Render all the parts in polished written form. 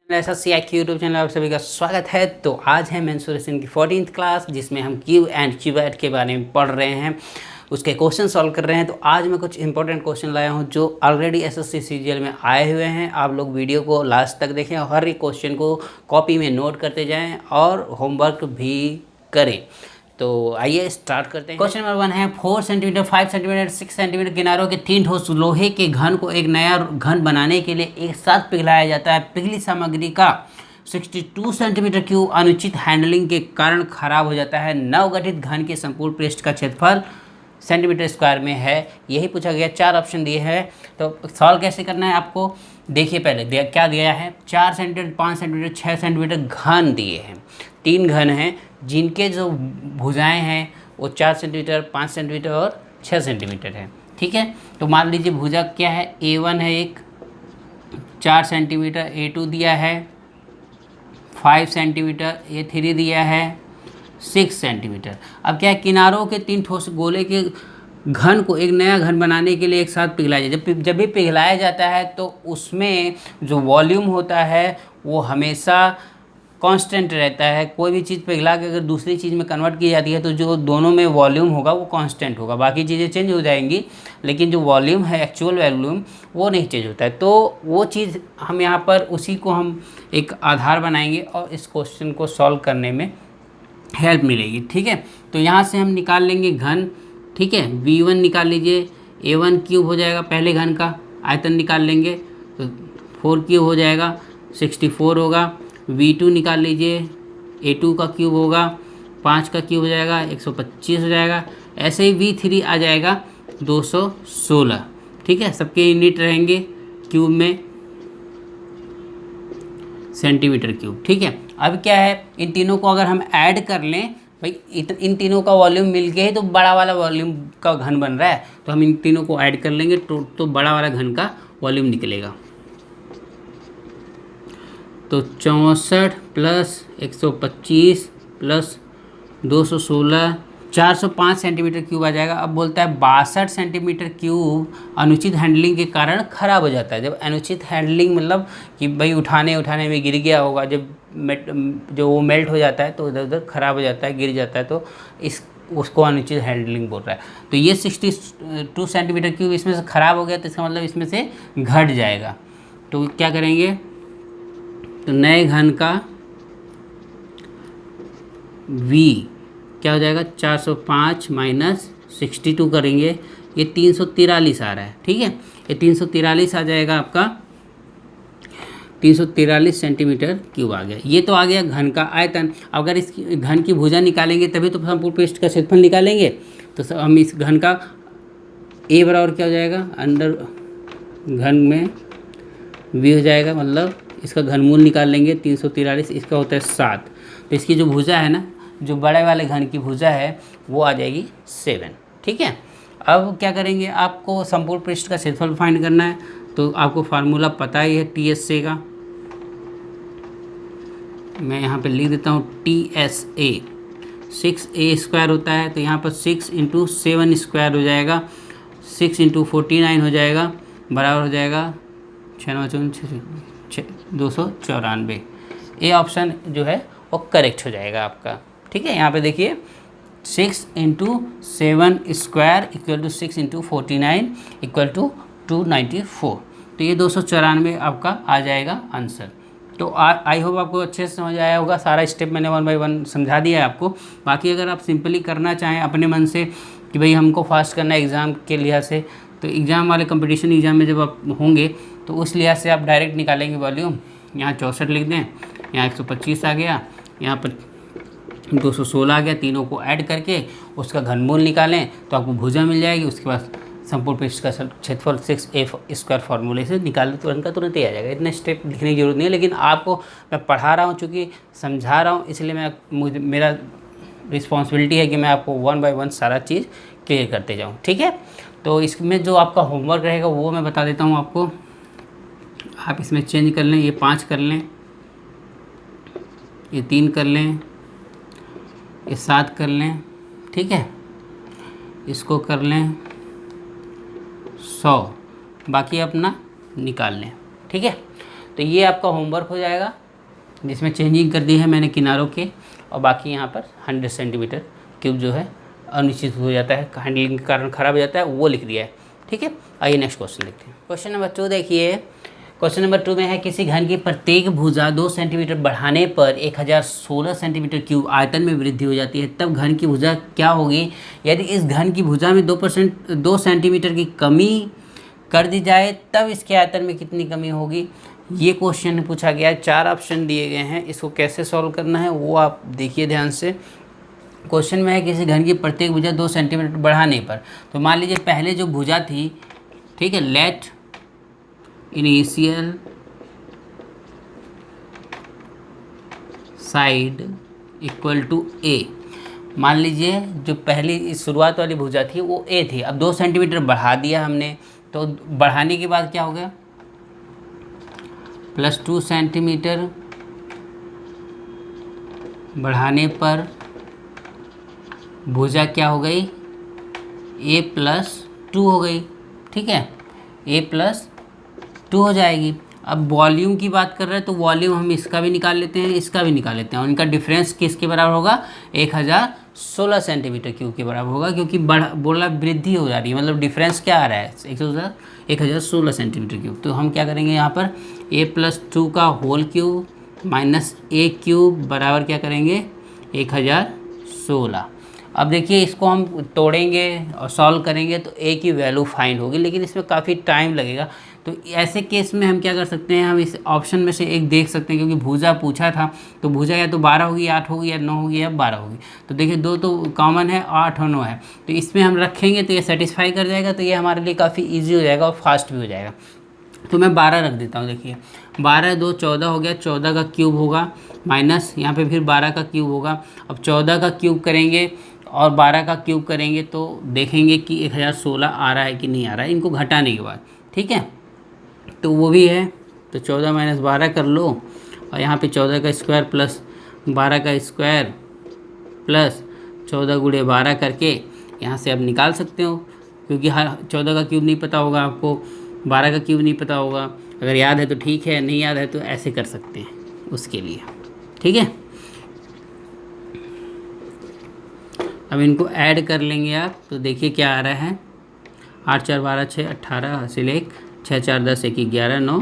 SSCIQ YouTube channel आप सभी का स्वागत है। तो आज है मेंसुरेशन की 14th क्लास, जिसमें हम क्यू एंड क्यूबैट के बारे में पढ़ रहे हैं, उसके क्वेश्चन सॉल्व कर रहे हैं। तो आज मैं कुछ इंपॉर्टेंट क्वेश्चन लाया हूं जो ऑलरेडी एसएससी सीजीएल में आए हुए हैं। आप लोग वीडियो को लास्ट तक देखें और हर एक क्वेश्चन को कॉपी में नोट करते जाएँ और होमवर्क भी करें। तो आइए स्टार्ट करते हैं। क्वेश्चन नंबर 1 है 4 सेंटीमीटर 5 सेंटीमीटर 6 सेंटीमीटर किनारों के 3 ठोस लोहे के घन को एक नया घन बनाने के लिए एक साथ पिघलाया जाता है। पिघली सामग्री का 62 सेंटीमीटर क्यूब अनुचित हैंडलिंग के कारण खराब हो जाता है। नवगठित घन के संपूर्ण पृष्ठ का क्षेत्रफल सेंटीमीटर स्क्वायर में है। यही पूछा गया। 4 ऑप्शन दिए हैं। तो सॉल्व कैसे करना है आपको देखिए। पहले क्या दिया है, 4 सेंटीमीटर 5 सेंटीमीटर 6 सेंटीमीटर घन दिए हैं। 3 घन हैं जिनके जो भुजाएं हैं वो 4 सेंटीमीटर 5 सेंटीमीटर और 6 सेंटीमीटर है। ठीक है, तो मान लीजिए भुजा क्या है, A1 है एक 4 सेंटीमीटर, A2 दिया है 5 सेंटीमीटर, A3 दिया है 6 सेंटीमीटर। अब क्या है, किनारों के 3 ठोस गोले के घन को एक नया घन बनाने के लिए एक साथ पिघलाया जाए। जब भी पिघलाया जाता है तो उसमें जो वॉल्यूम होता है वो हमेशा कांस्टेंट रहता है। कोई भी चीज़ पिघला के अगर दूसरी चीज़ में कन्वर्ट की जाती है तो जो दोनों में वॉल्यूम होगा वो कांस्टेंट होगा। बाकी चीज़ें चेंज हो जाएंगी लेकिन जो वॉल्यूम है, एक्चुअल वॉल्यूम, वो नहीं चेंज होता है। तो वो चीज़ हम यहाँ पर उसी को हम एक आधार बनाएंगे और इस क्वेश्चन को सॉल्व करने में हेल्प मिलेगी। ठीक है, तो यहाँ से हम निकाल लेंगे घन। ठीक है, V1 निकाल लीजिए, A1 क्यूब हो जाएगा, पहले घन का आयतन निकाल लेंगे तो 4 क्यूब हो जाएगा, 64 होगा। V2 निकाल लीजिए, A2 का क्यूब होगा, 5 का क्यूब हो जाएगा, 125 हो जाएगा। ऐसे ही V3 आ जाएगा 216। ठीक है, सबके यूनिट रहेंगे क्यूब में सेंटीमीटर क्यूब। ठीक है, अब क्या है, इन तीनों को अगर हम ऐड कर लें, भाई इन तीनों का वॉल्यूम मिल के ही तो बड़ा वाला वॉल्यूम का घन बन रहा है, तो हम इन तीनों को ऐड कर लेंगे तो बड़ा वाला घन का वॉल्यूम निकलेगा। तो 64 प्लस 125 प्लस 216 405 सेंटीमीटर क्यूब आ जाएगा। अब बोलता है 62 सेंटीमीटर क्यूब अनुचित हैंडलिंग के कारण ख़राब हो जाता है। जब अनुचित हैंडलिंग मतलब कि भाई उठाने में गिर गया होगा, जब जो वो मेल्ट हो जाता है तो इधर उधर ख़राब हो जाता है, गिर जाता है, तो उसको अनुचित हैंडलिंग बोल रहा है। तो ये 62 सेंटीमीटर क्यूब इसमें से ख़राब हो गया, तो इसका मतलब इसमें से घट जाएगा। तो क्या करेंगे, तो नए घन का V क्या हो जाएगा, 405 माइनस 62 करेंगे, ये 343 आ रहा है। ठीक है, ये 343 आ जाएगा आपका, 343 सेंटीमीटर क्यूब आ गया। ये तो आ गया घन का आयतन। अगर इस घन की भुजा निकालेंगे तभी तो संपूर्ण पृष्ठ का क्षेत्रफल निकालेंगे। तो हम इस घन का A बराबर क्या हो जाएगा, अंडर घन में V हो जाएगा, मतलब इसका घनमूल निकाल लेंगे 343, इसका होता है 7। तो इसकी जो भुजा है ना, जो बड़े वाले घन की भुजा है वो आ जाएगी 7। ठीक है, अब क्या करेंगे, आपको संपूर्ण पृष्ठ का क्षेत्रफल फाइंड करना है। तो आपको फार्मूला पता ही है TSA का, मैं यहाँ पे लिख देता हूँ TSA 6A स्क्वायर होता है। तो यहाँ पर 6 × 7 स्क्वायर हो जाएगा, 6 × 49 हो जाएगा, बराबर हो जाएगा 294। ए ऑप्शन जो है वो करेक्ट हो जाएगा आपका। ठीक है, यहाँ पे देखिए 6 × 7 square equal to 6 × 49 equal to 294। तो ये 294 आपका आ जाएगा आंसर। तो आई होप आपको अच्छे से समझ आया होगा। सारा स्टेप मैंने 1 बाय 1 समझा दिया है आपको। बाकी अगर आप सिंपली करना चाहें अपने मन से कि भाई हमको फास्ट करना है एग्ज़ाम के लिहाज से, तो एग्ज़ाम वाले कंपटीशन एग्ज़ाम में जब आप होंगे तो उस लिहाज से आप डायरेक्ट निकालेंगे वॉल्यूम। यहाँ 64 लिख दें, यहाँ 125 आ गया, यहाँ पर 216 आ गया। तीनों को ऐड करके उसका घनमूल निकालें तो आपको भुजा मिल जाएगी। उसके बाद संपूर्ण पृष्ठ का क्षेत्रफल 6A स्क्वायर फार्मूले से निकाल तुरंत ही आ जाएगा। इतने स्टेप लिखने की जरूरत नहीं है, लेकिन आपको मैं पढ़ा रहा हूँ, चूँकि समझा रहा हूँ, इसलिए मेरा रिस्पॉन्सिबिलिटी है कि मैं आपको 1 बाय 1 सारा चीज़ क्लियर करते जाऊँ। ठीक है, तो इसमें जो आपका होमवर्क रहेगा वो मैं बता देता हूँ आपको। आप इसमें चेंज कर लें, ये 5 कर लें, ये 3 कर लें, ये 7 कर लें। ठीक है, इसको कर लें 100, बाकी अपना निकाल लें। ठीक है, तो ये आपका होमवर्क हो जाएगा, जिसमें चेंजिंग कर दी है मैंने किनारों के, और बाकी यहाँ पर 100 सेंटीमीटर क्यूब जो है अनिश्चित हो जाता है, हैंडलिंग के कारण ख़राब हो जाता है, वो लिख दिया है। ठीक है, आइए नेक्स्ट क्वेश्चन देखते हैं। क्वेश्चन नंबर 2 देखिए। क्वेश्चन नंबर 2 में है किसी घन की प्रत्येक भुजा 2 सेंटीमीटर बढ़ाने पर 1016 सेंटीमीटर क्यूब आयतन में वृद्धि हो जाती है, तब घन की भुजा क्या होगी यदि इस घन की भुजा में 2 सेंटीमीटर की कमी कर दी जाए, तब इसके आयतन में कितनी कमी होगी। ये क्वेश्चन पूछा गया है, 4 ऑप्शन दिए गए हैं, इसको कैसे सॉल्व करना है वो आप देखिए ध्यान से। क्वेश्चन में है किसी घन की प्रत्येक भुजा 2 सेंटीमीटर बढ़ाने पर, तो मान लीजिए पहले जो भुजा थी, ठीक है, let initial side equal to A. मान लीजिए जो पहली शुरुआत वाली भुजा थी वो ए थी, अब 2 सेंटीमीटर बढ़ा दिया हमने, तो बढ़ाने के बाद क्या हो गया, +2 सेंटीमीटर बढ़ाने पर भुजा क्या हो गई, a+2 हो गई। ठीक है, a+2 हो जाएगी। अब वॉल्यूम की बात कर रहे हैं तो वॉल्यूम हम इसका भी निकाल लेते हैं, इसका भी निकाल लेते हैं, और इनका डिफरेंस किसके बराबर होगा, 1016 सेंटीमीटर क्यूब के बराबर होगा, क्योंकि बोला वृद्धि हो जा रही है, मतलब डिफरेंस क्या आ रहा है, 1016 सेंटीमीटर क्यूब। तो हम क्या करेंगे यहाँ पर a+2 का whole cube minus a cube बराबर क्या करेंगे, 1016। अब देखिए इसको हम तोड़ेंगे और सॉल्व करेंगे तो a की वैल्यू फाइंड होगी, लेकिन इसमें काफ़ी टाइम लगेगा। तो ऐसे केस में हम क्या कर सकते हैं, हम इस ऑप्शन में से एक देख सकते हैं, क्योंकि भुजा पूछा था, तो भुजा या तो 12 होगी, 8 होगी, या 9 होगी, या 12 होगी। तो देखिए 2 तो कॉमन है, 8 और 9 है, तो इसमें हम रखेंगे तो ये सेटिस्फाई कर जाएगा, तो ये हमारे लिए काफ़ी ईजी हो जाएगा और फास्ट भी हो जाएगा। तो मैं 12 रख देता हूँ। देखिए 12 2 14 हो गया, 14 का क्यूब होगा, माइनस यहाँ पे फिर 12 का क्यूब होगा। अब 14 का क्यूब करेंगे और 12 का क्यूब करेंगे तो देखेंगे कि 1016 आ रहा है कि नहीं आ रहा है, इनको घटाने के बाद। ठीक है, तो वो भी है, तो 14 - 12 कर लो, और यहाँ पे 14 का स्क्वायर प्लस 12 का स्क्वायर प्लस 14 × 12 करके यहाँ से अब निकाल सकते हो, क्योंकि हर 14 का क्यूब नहीं पता होगा आपको, 12 का क्यूब नहीं पता होगा। अगर याद है तो ठीक है, नहीं याद है तो ऐसे कर सकते हैं उसके लिए। ठीक है, अब इनको ऐड कर लेंगे आप, तो देखिए क्या आ रहा है, 8 4 12 6 18 हासिल 1, 6 4 10 1 11 9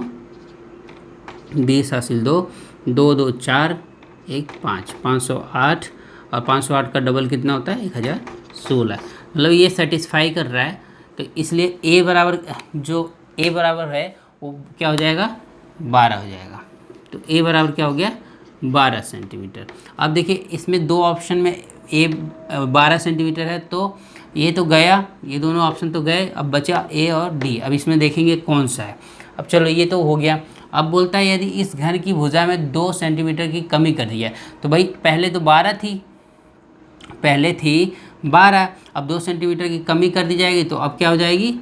20 हासिल 2 2 2 4 1 5 508, और 508 का डबल कितना होता है, 1016। मतलब ये सेटिस्फाई कर रहा है, तो इसलिए ए बराबर जो ए बराबर है वो क्या हो जाएगा, 12 हो जाएगा। तो ए बराबर क्या हो गया, 12 सेंटीमीटर। अब देखिए इसमें 2 ऑप्शन में ए 12 सेंटीमीटर है, तो ये तो गया, ये दोनों ऑप्शन तो गए, अब बचा ए और डी। अब इसमें देखेंगे कौन सा है। अब चलो ये तो हो गया। अब बोलता है यदि इस घन की भुजा में 2 सेंटीमीटर की कमी कर दी है, तो भाई पहले तो 12 थी, पहले थी 12, अब 2 सेंटीमीटर की कमी कर दी जाएगी, तो अब क्या हो जाएगी,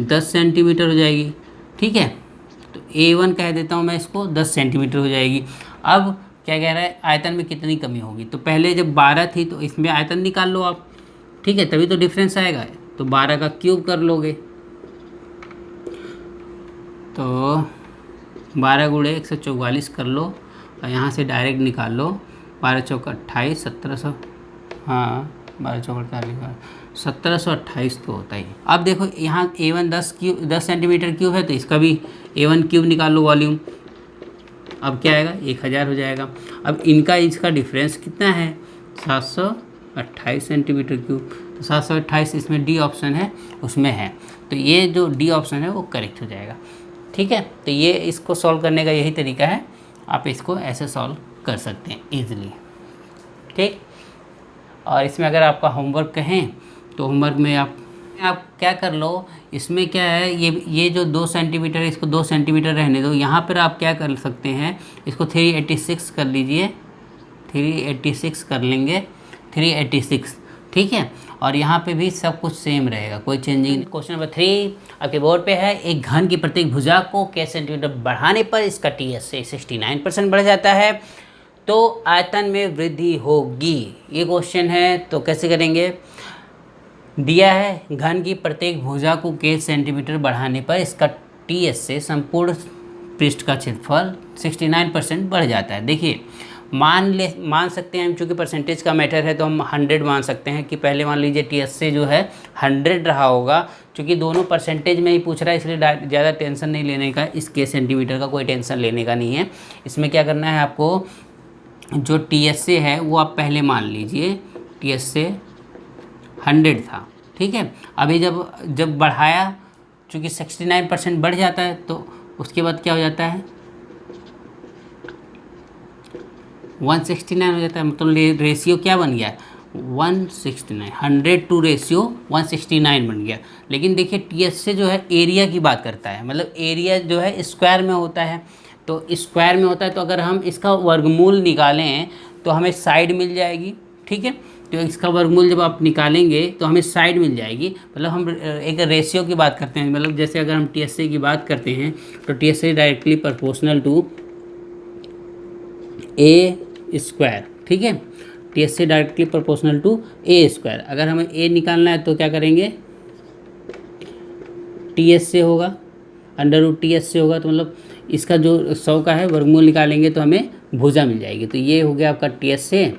10 सेंटीमीटर हो जाएगी। ठीक है, तो A1 कह देता हूँ मैं इसको, 10 सेंटीमीटर हो जाएगी। अब क्या कह रहा है, आयतन में कितनी कमी होगी, तो पहले जब 12 थी तो इसमें आयतन निकाल लो आप। ठीक है, तभी तो डिफरेंस आएगा, तो 12 का क्यूब कर लोगे, तो 12 × 144 कर लो, और यहाँ से डायरेक्ट निकाल लो, 12 चौक 28 1700, हाँ 12 चौक 48 1728 तो होता ही। अब देखो यहाँ A1 10 सेंटीमीटर क्यूब है, तो इसका भी A1 क्यूब निकाल लो वॉल्यूम। अब क्या आएगा, 1000 हो जाएगा। अब इनका इसका डिफरेंस कितना है, 728 सेंटीमीटर क्यूब। तो 728 इसमें डी ऑप्शन है उसमें है, तो ये जो डी ऑप्शन है वो करेक्ट हो जाएगा। ठीक है, तो ये इसको सॉल्व करने का यही तरीका है, आप इसको ऐसे सॉल्व कर सकते हैं ईजिली। ठीक, और इसमें अगर आपका होमवर्क कहें तो होमवर्क में आप क्या कर लो, इसमें क्या है, ये जो 2 सेंटीमीटर है, इसको 2 सेंटीमीटर रहने दो। यहाँ पर आप क्या कर सकते हैं, इसको 386 कर लीजिए, 386 कर लेंगे, 386। ठीक है, और यहाँ पे भी सब कुछ सेम रहेगा, कोई चेंजिंग। क्वेश्चन नंबर 3 आपके बोर्ड पे है, एक घन की प्रत्येक भुजा को k सेंटीमीटर बढ़ाने पर इसका TS से 69% बढ़ जाता है, तो आयतन में वृद्धि होगी। ये क्वेश्चन है, तो कैसे करेंगे, दिया है घन की प्रत्येक भुजा को k सेंटीमीटर बढ़ाने पर इसका TS से संपूर्ण पृष्ठ का क्षेत्रफल 69% बढ़ जाता है। देखिए मान सकते हैं हम, चूँकि परसेंटेज का मैटर है तो हम 100 मान सकते हैं कि पहले मान लीजिए TSA जो है 100 रहा होगा। चूँकि दोनों परसेंटेज में ही पूछ रहा है इसलिए ज़्यादा टेंशन नहीं लेने का, इसके सेंटीमीटर का कोई टेंशन लेने का नहीं है। इसमें क्या करना है आपको, जो TSA है वो आप पहले मान लीजिए TSA 100 था, ठीक है। अभी जब बढ़ाया, चूँकि 69% बढ़ जाता है तो उसके बाद क्या हो जाता है 169 हो जाता है। मतलब रेशियो क्या बन गया 169, 100 टू रेशियो 169 बन गया। लेकिन देखिए TSA जो है एरिया की बात करता है, मतलब एरिया जो है स्क्वायर में होता है, तो स्क्वायर में होता है तो अगर हम इसका वर्गमूल निकालें तो हमें साइड मिल जाएगी, ठीक है। तो इसका वर्गमूल जब आप निकालेंगे तो हमें साइड मिल जाएगी। मतलब हम एक रेशियो की बात करते हैं, मतलब जैसे अगर हम TSA की बात करते हैं तो TSA directly proportional to A square, ठीक है। TSA directly proportional to A square. अगर हमें A निकालना है तो क्या करेंगे, TSA होगा, √TSA होगा, तो मतलब इसका जो 100 का है वर्गमूल निकालेंगे तो हमें भुजा मिल जाएगी। तो ये हो गया आपका TSA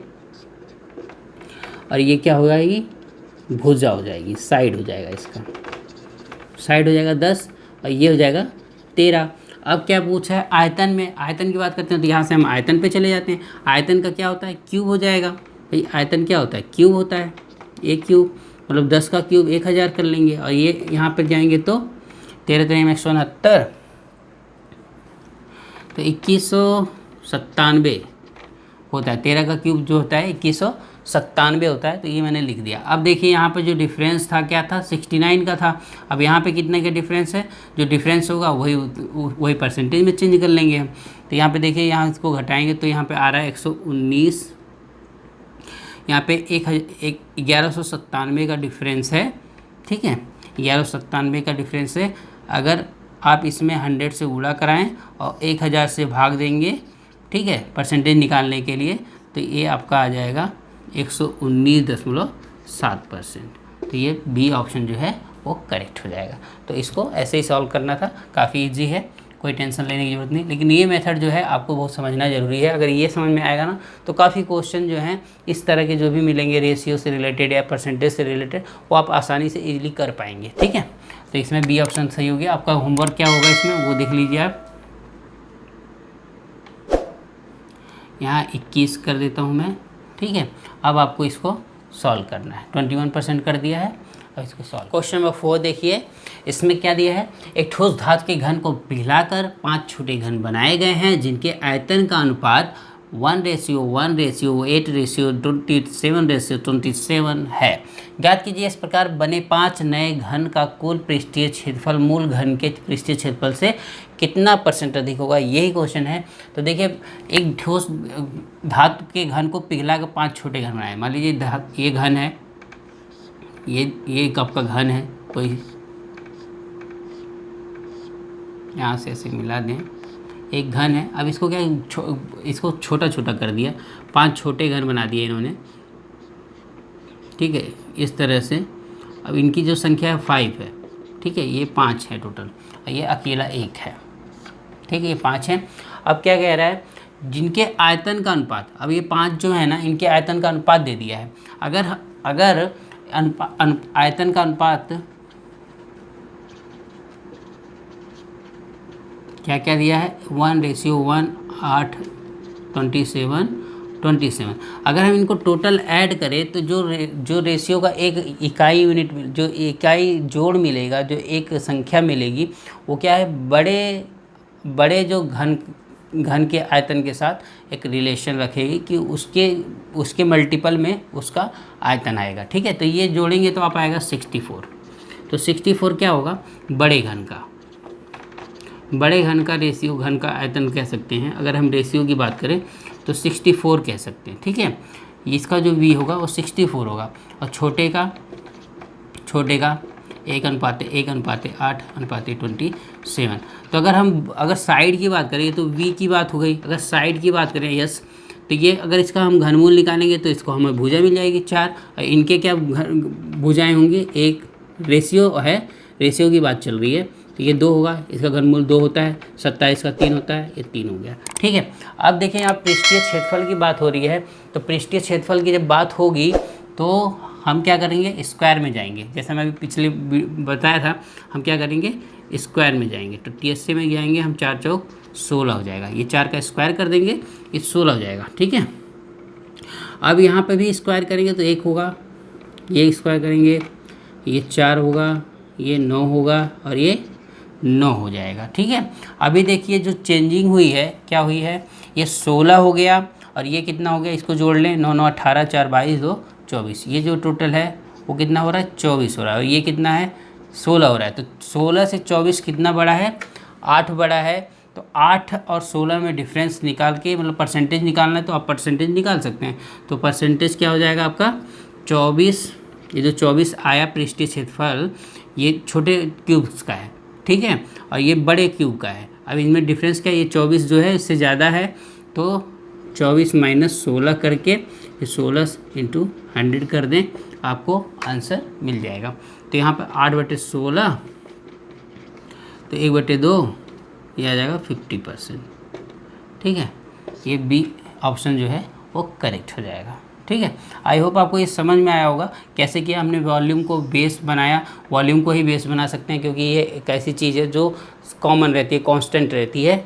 और ये क्या होगा, ये भुजा हो जाएगी, साइड हो जाएगा, इसका साइड हो जाएगा 10 और ये हो जाएगा 13। अब क्या पूछा है आयतन में, आयतन की बात करते हैं तो यहाँ से हम आयतन पे चले जाते हैं। आयतन का क्या होता है, क्यूब हो जाएगा। भाई आयतन क्या होता है, क्यूब होता है, एक क्यूब, मतलब 10 का क्यूब 1000 कर लेंगे। और ये यहाँ पर जाएंगे तो 13×169 तो 2197 होता है। 13 का क्यूब जो होता है 2197 होता है। तो ये मैंने लिख दिया। अब देखिए यहाँ पे जो डिफरेंस था क्या था, 69 का था। अब यहाँ पे कितने का डिफरेंस है, जो डिफरेंस होगा वही परसेंटेज में चेंज कर लेंगे हम। तो यहाँ पे देखिए, यहाँ इसको घटाएंगे तो यहाँ पे आ रहा है 119, यहाँ पे 1197 का डिफरेंस है, ठीक है। 1197 का डिफरेंस है। अगर आप इसमें 100 से गुणा कराएं और 1000 से भाग देंगे, ठीक है, परसेंटेज निकालने के लिए, तो ये आपका आ जाएगा 119.7%। तो ये बी ऑप्शन जो है वो करेक्ट हो जाएगा। तो इसको ऐसे ही सॉल्व करना था, काफ़ी इजी है, कोई टेंशन लेने की ज़रूरत नहीं। लेकिन ये मेथड जो है आपको बहुत समझना ज़रूरी है। अगर ये समझ में आएगा ना तो काफ़ी क्वेश्चन जो हैं इस तरह के जो भी मिलेंगे रेशियो से रिलेटेड या परसेंटेज से रिलेटेड, वो आप आसानी से ईजिली कर पाएंगे, ठीक है। तो इसमें बी ऑप्शन सही हो गया। आपका होमवर्क क्या होगा इसमें वो देख लीजिए आप। यहाँ 21 कर देता हूँ मैं, ठीक है। अब आपको इसको सॉल्व करना है। 21% कर दिया है, अब इसको सॉल्व। क्वेश्चन नंबर 4 देखिए, इसमें क्या दिया है, एक ठोस धातु के घन को पिघलाकर 5 छोटे घन बनाए गए हैं जिनके आयतन का अनुपात 1:1:8:27:27 है। ज्ञात कीजिए इस प्रकार बने 5 नए घन का कुल पृष्ठीय क्षेत्रफल मूल घन के पृष्ठीय क्षेत्रफल से कितना % अधिक होगा, यही क्वेश्चन है। तो देखिए, एक ठोस धातु के घन को पिघला कर 5 छोटे घन बनाए। मान लीजिए ये घन है, ये कप का घन है, कोई यहाँ से ऐसे मिला दें, एक घन है। अब इसको क्या इसको छोटा छोटा कर दिया, 5 छोटे घन बना दिए इन्होंने, ठीक है, इस तरह से। अब इनकी जो संख्या है 5 है, ठीक है, ये 5 है टोटल, ये अकेला 1 है, ठीक है, ये 5 है। अब क्या कह रहा है, जिनके आयतन का अनुपात, अब ये 5 जो है ना, इनके आयतन का अनुपात दे दिया है। अगर आयतन का अनुपात क्या क्या दिया है, 1:1 8:27:27। अगर हम इनको टोटल ऐड करें तो जो रेशियो का एक इकाई यूनिट, जो इकाई जोड़ मिलेगा, जो एक संख्या मिलेगी, वो क्या है, बड़े जो घन के आयतन के साथ एक रिलेशन रखेगी कि उसके मल्टीपल में उसका आयतन आएगा, ठीक है। तो ये जोड़ेंगे तो आप आएगा 64। तो 64 क्या होगा, बड़े घन का रेशियो, घन का आयतन कह सकते हैं। अगर हम रेशियो की बात करें तो 64 कह सकते हैं, ठीक है। इसका जो v होगा वो 64 होगा। और छोटे का 1:1:8:27। तो अगर साइड की बात करें तो v की बात हो गई। अगर साइड की बात करें यस, तो ये अगर इसका हम घनमूल निकालेंगे तो इसको हमें भुजा मिल जाएगी 4। और इनके क्या भुजाएं होंगी, एक रेशियो है, रेशियो की बात चल रही है, तो ये 2 होगा, इसका घनमूल 2 होता है, 27 का 3 होता है, ये 3 हो गया। ठीक है, अब देखें यहाँ पृष्ठीय क्षेत्रफल की बात हो रही है, तो पृष्ठीय क्षेत्रफल की जब बात होगी तो हम क्या करेंगे, स्क्वायर में जाएंगे। जैसा मैं अभी पिछले बताया था, हम क्या करेंगे, स्क्वायर में जाएंगे। तो TSA में जाएंगे हम, 4 चौक 16 हो जाएगा, ये 4 का स्क्वायर कर देंगे, ये 16 हो जाएगा। ठीक है, अब यहाँ पे भी स्क्वायर करेंगे तो 1 होगा, ये स्क्वायर करेंगे, ये 4 होगा, ये 9 होगा और ये 9 हो जाएगा। ठीक है, अभी देखिए जो चेंजिंग हुई है, क्या हुई है, ये 16 हो गया और ये कितना हो गया, इसको जोड़ लें, 9 9 18, 4 22, 2 24, ये जो टोटल है वो कितना हो रहा है, 24 हो रहा है, और ये कितना है, 16 हो रहा है। तो 16 से 24 कितना बड़ा है, 8 बड़ा है। तो 8 और 16 में डिफरेंस निकाल के, मतलब परसेंटेज निकालना है तो आप परसेंटेज निकाल सकते हैं। तो परसेंटेज क्या हो जाएगा आपका, 24, ये जो 24 आया पृष्ठीय क्षेत्रफल, ये छोटे क्यूब्स का है। ठीक है, और ये बड़े क्यूब का है। अब इनमें डिफरेंस क्या है, ये 24 जो है इससे ज़्यादा है, तो 24 माइनस 16 करके ये 16 इंटू 100 कर दें, आपको आंसर मिल जाएगा। तो यहाँ पर 8/16, तो 1/2, ये आ जाएगा 50%। ठीक है, ये बी ऑप्शन जो है वो करेक्ट हो जाएगा। ठीक है, आई होप आपको ये समझ में आया होगा कैसे किया हमने वॉल्यूम को बेस बनाया। वॉल्यूम को ही बेस बना सकते हैं क्योंकि ये एक ऐसी चीज़ है जो कॉमन रहती है, कांस्टेंट रहती है,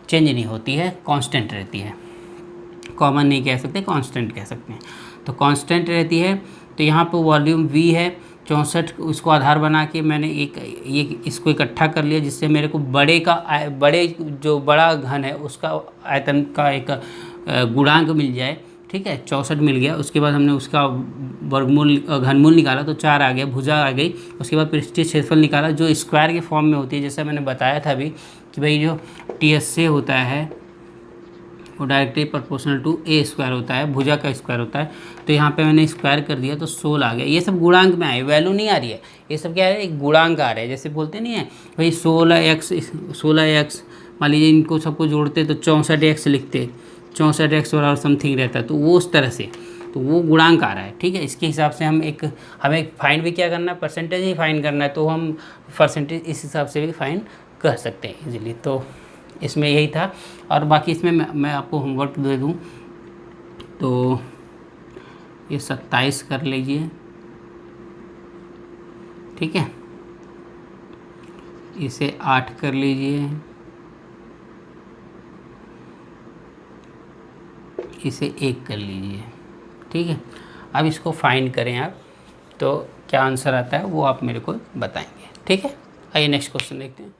चेंज नहीं होती है, कांस्टेंट रहती है। कॉमन नहीं कह सकते, कांस्टेंट कह सकते हैं। तो कांस्टेंट रहती है, तो यहाँ पर वॉल्यूम V है 64, उसको आधार बना के मैंने ये इसको इकट्ठा कर लिया, जिससे मेरे को बड़े जो बड़ा घन है उसका आयतन का एक गुणांक मिल जाए। ठीक है, 64 मिल गया। उसके बाद हमने उसका वर्गमूल घनमूल निकाला तो 4 आ गया, भुजा आ गई। उसके बाद पृष्ठीय क्षेत्रफल निकाला जो स्क्वायर के फॉर्म में होती है, जैसा मैंने बताया था अभी कि भाई जो TSA होता है वो डायरेक्टली प्रोपोर्शनल टू A² होता है, भुजा का स्क्वायर होता है। तो यहाँ पे मैंने स्क्वायर कर दिया तो 16 आ गया। ये सब गुणांक में आए, वैल्यू नहीं आ रही है, ये सब क्या है, एक गुणांक आ रहा है। जैसे बोलते नहीं है भाई 16x, मान लीजिए इनको सबको जोड़ते तो 64x लिखते, 64x और समथिंग रहता है, तो वो उस तरह से, तो वो गुणांक आ रहा है। ठीक है, इसके हिसाब से हमें फाइंड भी क्या करना है, परसेंटेज ही फाइंड करना है, तो हम परसेंटेज इस हिसाब से भी फाइंड कर सकते हैं इजीली। तो इसमें यही था, और बाकी इसमें मैं आपको होमवर्क दे दूं तो ये 27 कर लीजिए। ठीक है, इसे 8 कर लीजिए, इसे 1 कर लीजिए। ठीक है, अब इसको फाइंड करें आप, तो क्या आंसर आता है वो आप मेरे को बताएंगे। ठीक है, आइए नेक्स्ट क्वेश्चन देखते हैं।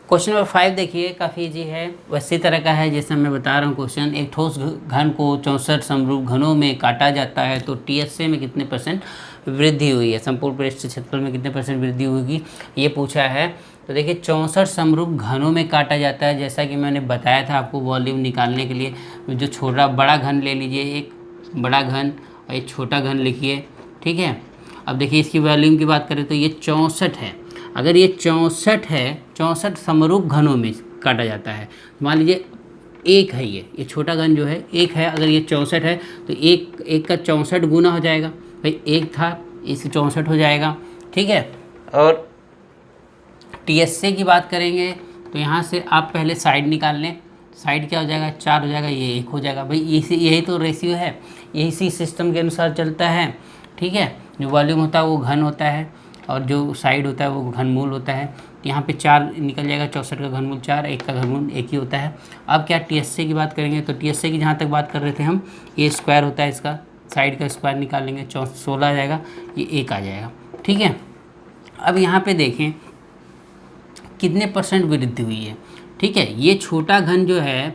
क्वेश्चन नंबर 5 देखिए, काफ़ी इजी है, वैसी तरह का है जैसे मैं बता रहा हूँ क्वेश्चन। एक ठोस घन को 64 समरूप घनों में काटा जाता है तो TSA में कितने % वृद्धि हुई है, संपूर्ण पृष्ठीय क्षेत्रफल में कितने % वृद्धि होगी, ये पूछा है। तो देखिए 64 समरूप घनों में काटा जाता है, जैसा कि मैंने बताया था आपको वॉल्यूम निकालने के लिए, जो बड़ा घन ले लीजिए, एक बड़ा घन और एक छोटा घन लिखिए। ठीक है, अब देखिए इसकी वॉल्यूम की बात करें तो ये 64 है। अगर ये 64 है, 64 समरूप घनों में काटा जाता है, मान लीजिए 1 है, ये छोटा घन जो है 1 है, अगर ये 64 है तो एक का 64 गुना हो जाएगा, भाई 1 था इससे 64 हो जाएगा। ठीक है, और TSA की बात करेंगे तो यहाँ से आप पहले साइड निकाल लें, साइड क्या हो जाएगा, 4 हो जाएगा, ये 1 हो जाएगा। भाई यही तो रेशियो है, यही सिस्टम के अनुसार चलता है। ठीक है, जो वॉल्यूम होता है वो घन होता है और जो साइड होता है वो घनमूल होता है। यहाँ पे 4 निकल जाएगा, 64 का घनमूल 4, 1 का घनमूल 1 ही होता है। अब क्या TSA की बात करेंगे तो TSA की जहाँ तक बात कर रहे थे हम, ये स्क्वायर होता है, इसका साइड का स्क्वायर निकाल लेंगे, 16 आ जाएगा, ये 1 आ जाएगा। ठीक है, अब यहाँ पे देखें कितने % वृद्धि हुई है। ठीक है, ये छोटा घन जो है,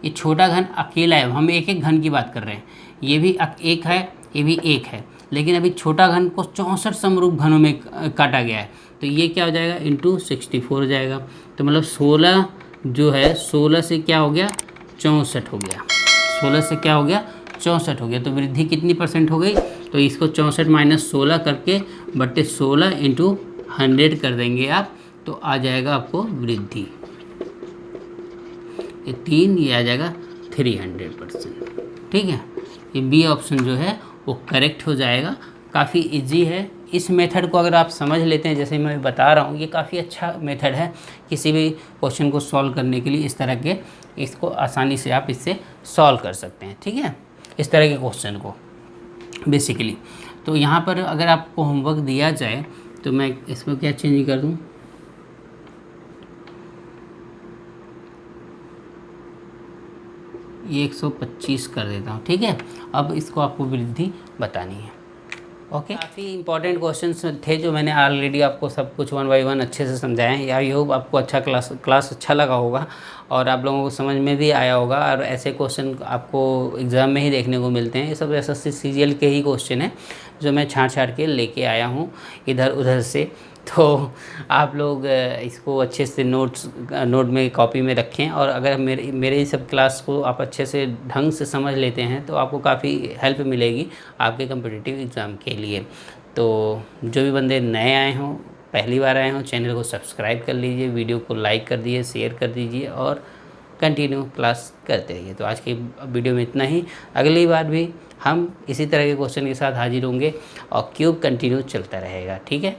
ये छोटा घन अकेला है, हम एक एक घन की बात कर रहे हैं, ये भी 1 है, ये भी 1 है, लेकिन अभी छोटा घन को 64 समरूप घनों में काटा गया है, तो ये क्या हो जाएगा, इंटू 64 हो जाएगा। तो मतलब 16 जो है, 16 से क्या हो गया, 64 हो गया, 16 से क्या हो गया, 64 हो गया। तो वृद्धि कितनी % हो गई, तो इसको 64 माइनस 16 करके बट्टे 16 इंटू 100 कर देंगे आप, तो आ जाएगा आपको वृद्धि, ये 3, ये आ जाएगा 300%। ठीक है, ये बी ऑप्शन जो है वो करेक्ट हो जाएगा। काफ़ी इजी है, इस मेथड को अगर आप समझ लेते हैं, जैसे मैं बता रहा हूँ, ये काफ़ी अच्छा मेथड है किसी भी क्वेश्चन को सॉल्व करने के लिए। इस तरह के इसको आसानी से आप इससे सॉल्व कर सकते हैं, ठीक है, इस तरह के क्वेश्चन को बेसिकली। तो यहाँ पर अगर आपको होमवर्क दिया जाए तो मैं इसमें क्या चेंज कर दूँ, ये 125 कर देता हूँ, ठीक है। अब इसको आपको वृद्धि बतानी है, ओके। काफ़ी इंपॉर्टेंट क्वेश्चंस थे जो मैंने ऑलरेडी आपको सब कुछ 1 बाय 1 अच्छे से समझाए हैं। आई होप आपको अच्छा क्लास अच्छा लगा होगा और आप लोगों को समझ में भी आया होगा। और ऐसे क्वेश्चन आपको एग्ज़ाम में ही देखने को मिलते हैं। ये सब एसएससी सीजीएल के ही क्वेश्चन हैं जो मैं छाँट के लेके आया हूँ इधर उधर से। तो आप लोग इसको अच्छे से नोट में कॉपी में रखें। और अगर मेरे सब क्लास को आप अच्छे से ढंग से समझ लेते हैं तो आपको काफ़ी हेल्प मिलेगी आपके कॉम्पिटिटिव एग्ज़ाम के लिए। तो जो भी बंदे नए आए हों, पहली बार आए हों, चैनल को सब्सक्राइब कर लीजिए, वीडियो को लाइक कर दीजिए, शेयर कर दीजिए और कंटिन्यू क्लास करते रहिए। तो आज की वीडियो में इतना ही। अगली बार भी हम इसी तरह के क्वेश्चन के साथ हाजिर होंगे और क्यूब कंटिन्यू चलता रहेगा, ठीक है।